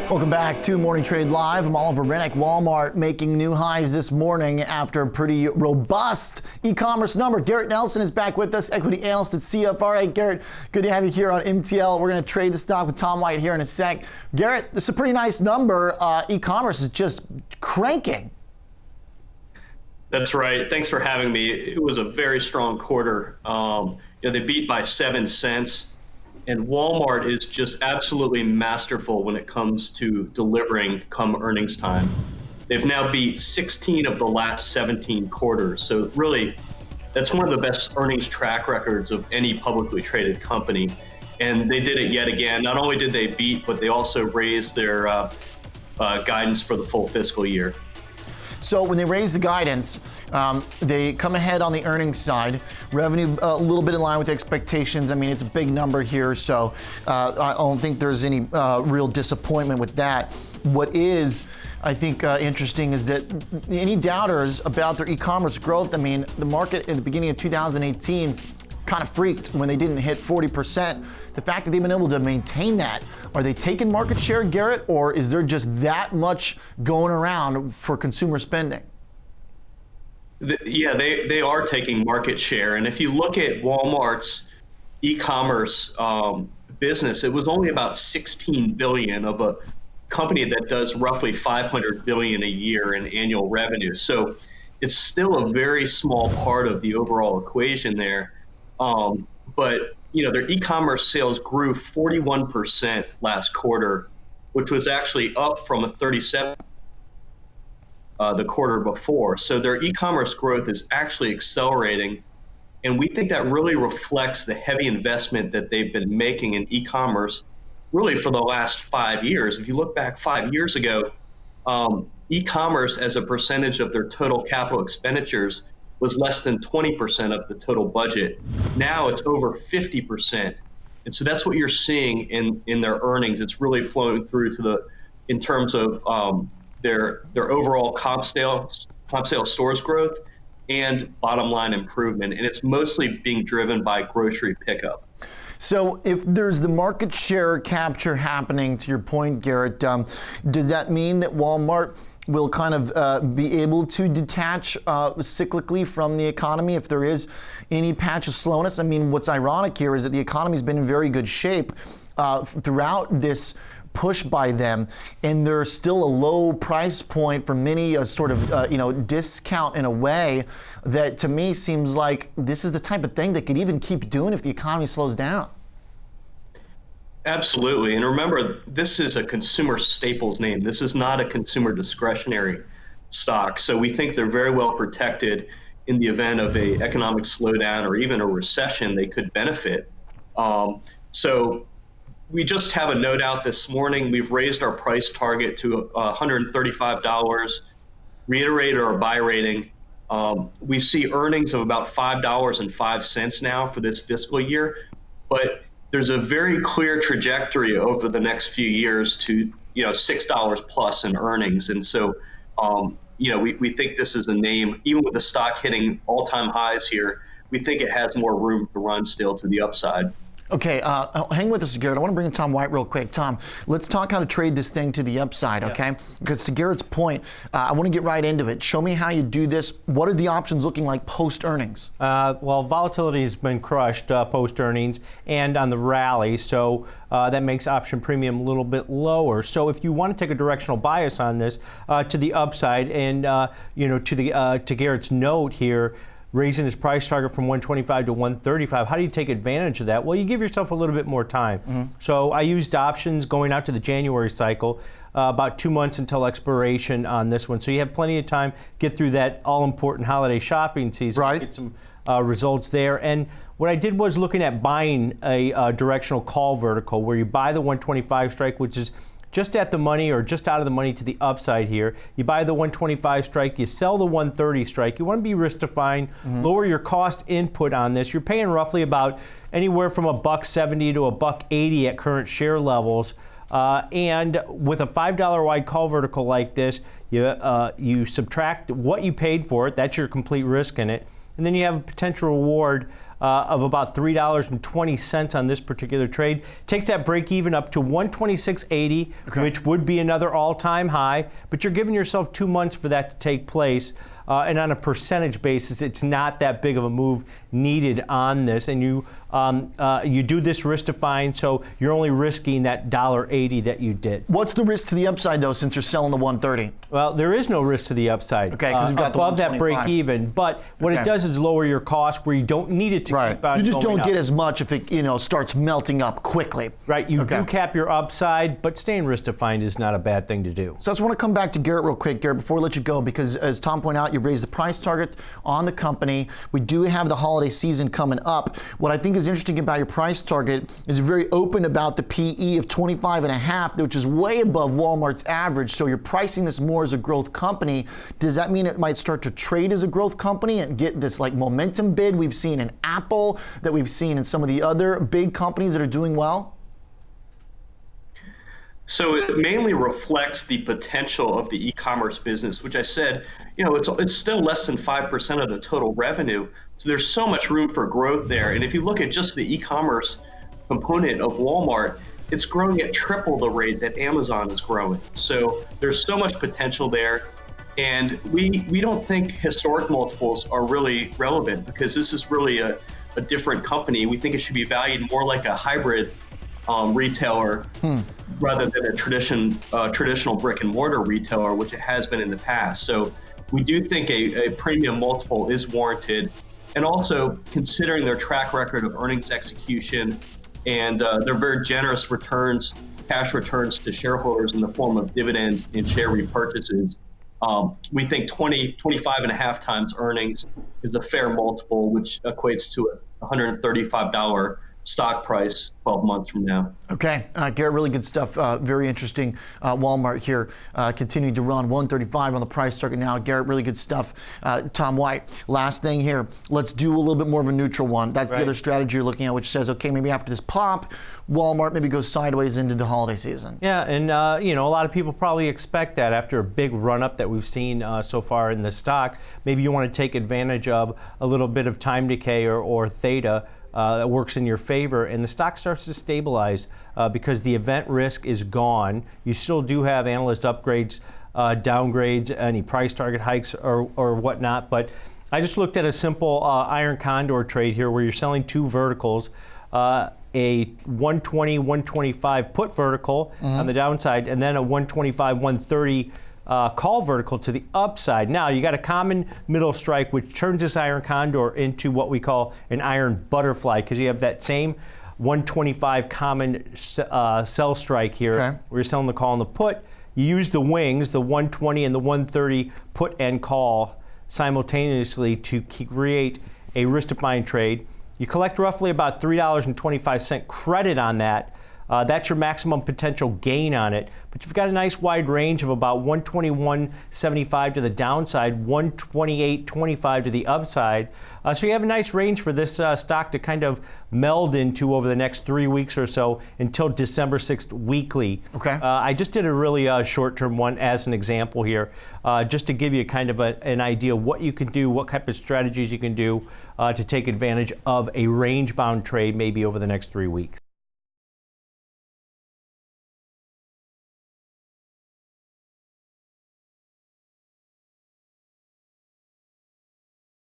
Welcome back to Morning Trade Live. I'm Oliver Rennick. Walmart making new highs this morning after a pretty robust e-commerce number. Garrett Nelson is back with us, equity analyst at CFRA. Garrett, good to have you here on MTL. We're going to trade the stock with Tom White here in a sec. Garrett, this is a pretty nice number. E-commerce is just cranking. That's right. Thanks for having me. It was a very strong quarter. They beat by 7 cents. And Walmart is just absolutely masterful when it comes to delivering come earnings time. They've now beat 16 of the last 17 quarters. So really, that's one of the best earnings track records of any publicly traded company. And they did it yet again. Not only did they beat, but they also raised their guidance for the full fiscal year. So when they raise the guidance, they come ahead on the earnings side. Revenue a little bit in line with expectations. I mean, it's a big number here, so I don't think there's any real disappointment with that. What is, I think, interesting is that any doubters about their e-commerce growth, I mean, the market at the beginning of 2018 kind of freaked when they didn't hit 40%. The fact that they've been able to maintain that, are they taking market share, Garrett, or is there just that much going around for consumer spending? Yeah, they are taking market share. And if you look at Walmart's e-commerce business, it was only about $16 billion of a company that does roughly $500 billion a year in annual revenue. So it's still a very small part of the overall equation there. But their e-commerce sales grew 41% last quarter, which was actually up from a 37% the quarter before. So their e-commerce growth is actually accelerating. And we think that really reflects the heavy investment that they've been making in e-commerce really for the last 5 years. If you look back 5 years ago, e-commerce as a percentage of their total capital expenditures was less than 20% of the total budget. Now it's over 50%. And so that's what you're seeing in their earnings. It's really flowing through to in terms of their overall comp sales stores growth and bottom line improvement. And it's mostly being driven by grocery pickup. So if there's the market share capture happening, to your point, Garrett, does that mean that Walmart will kind of be able to detach cyclically from the economy if there is any patch of slowness? I mean, what's ironic here is that the economy's been in very good shape throughout this push by them, and there's still a low price point for many, a sort of discount in a way that to me seems like this is the type of thing that could even keep doing if the economy slows down. Absolutely. And remember, this is a consumer staples name. This is not a consumer discretionary stock. So we think they're very well protected in the event of an economic slowdown or even a recession. They could benefit. So we just have a note out this morning. We've raised our price target to $135, reiterated our buy rating. We see earnings of about $5.05 now for this fiscal year, but there's a very clear trajectory over the next few years to $6 plus in earnings. And so we think this is a name, even with the stock hitting all-time highs here, we think it has more room to run still to the upside. Okay, hang with us, Garrett. I want to bring in Tom White real quick. Tom, let's talk how to trade this thing to the upside, okay? Because to Garrett's point, I want to get right into it. Show me how you do this. What are the options looking like post-earnings? Well, volatility has been crushed post-earnings and on the rally, so that makes option premium a little bit lower. So if you want to take a directional bias on this to the upside and, to Garrett's note here, raising his price target from 125 to 135. How do you take advantage of that? Well, you give yourself a little bit more time. Mm-hmm. So I used options going out to the January cycle, about 2 months until expiration on this one. So you have plenty of time, get through that all-important holiday shopping season, right. Get some results there. And what I did was looking at buying a directional call vertical where you buy the 125 strike, which is just at the money or just out of the money to the upside here. You buy the 125 strike, you sell the 130 strike. You want to be risk defined, lower your cost input on this. You're paying roughly about anywhere from $1.70 to $1.80 at current share levels. And with a $5 wide call vertical like this, you subtract what you paid for it. That's your complete risk in it. And then you have a potential reward of about $3.20 on this particular trade. Takes that break even up to 126.80, which would be another all-time high, but you're giving yourself 2 months for that to take place. And on a percentage basis, it's not that big of a move needed on this. And you do this risk defined, so you're only risking that $1.80 that you did. What's the risk to the upside, though, since you're selling the 130? Well, there is no risk to the upside. Okay, because you've got above the that break even. But what it does is lower your cost where you don't need it to keep on You just going don't up. get as much if it starts melting up quickly. Right, you do cap your upside, but staying risk defined is not a bad thing to do. So I just want to come back to Garrett real quick, Garrett, before we let you go, because as Tom pointed out, you raised the price target on the company. We do have the holiday season coming up. What I think is interesting about your price target is you're very open about the PE of 25.5, which is way above Walmart's average. So you're pricing this more as a growth company. Does that mean it might start to trade as a growth company and get this like momentum bid we've seen in Apple, that we've seen in some of the other big companies that are doing well? So it mainly reflects the potential of the e-commerce business, which I said, it's still less than 5% of the total revenue. So there's so much room for growth there. And if you look at just the e-commerce component of Walmart, it's growing at triple the rate that Amazon is growing. So there's so much potential there. And we don't think historic multiples are really relevant because this is really a different company. We think it should be valued more like a hybrid retailer rather than a traditional brick and mortar retailer, which it has been in the past. So we do think a premium multiple is warranted. And also considering their track record of earnings execution and their very generous returns, cash returns to shareholders in the form of dividends and share repurchases, we think 25.5 times earnings is a fair multiple, which equates to a $135 stock price 12 months from now. Okay, Garrett, really good stuff. Very interesting. Walmart here continuing to run 135 on the price target now. Garrett, really good stuff. Tom White, last thing here. Let's do a little bit more of a neutral one. That's the other strategy you're looking at, which says, okay, maybe after this pop, Walmart maybe goes sideways into the holiday season. Yeah, and a lot of people probably expect that after a big run-up that we've seen so far in the stock. Maybe you want to take advantage of a little bit of time decay or theta that works in your favor, and the stock starts to stabilize because the event risk is gone. You still do have analyst upgrades, downgrades, any price target hikes or whatnot, but I just looked at a simple iron condor trade here where you're selling two verticals, a 120, 125 put vertical on the downside, and then a 125, 130 call vertical to the upside. Now, you got a common middle strike, which turns this iron condor into what we call an iron butterfly, because you have that same 125 common sell strike here, where you're selling the call and the put. You use the wings, the 120 and the 130 put and call simultaneously to create a risk-defined trade. You collect roughly about $3.25 credit on that. That's your maximum potential gain on it. But you've got a nice wide range of about 121.75 to the downside, 128.25 to the upside. So you have a nice range for this stock to kind of meld into over the next 3 weeks or so until December 6th weekly. Okay. I just did a really short-term one as an example here, just to give you kind of an idea what you can do, what type of strategies you can do to take advantage of a range-bound trade maybe over the next 3 weeks.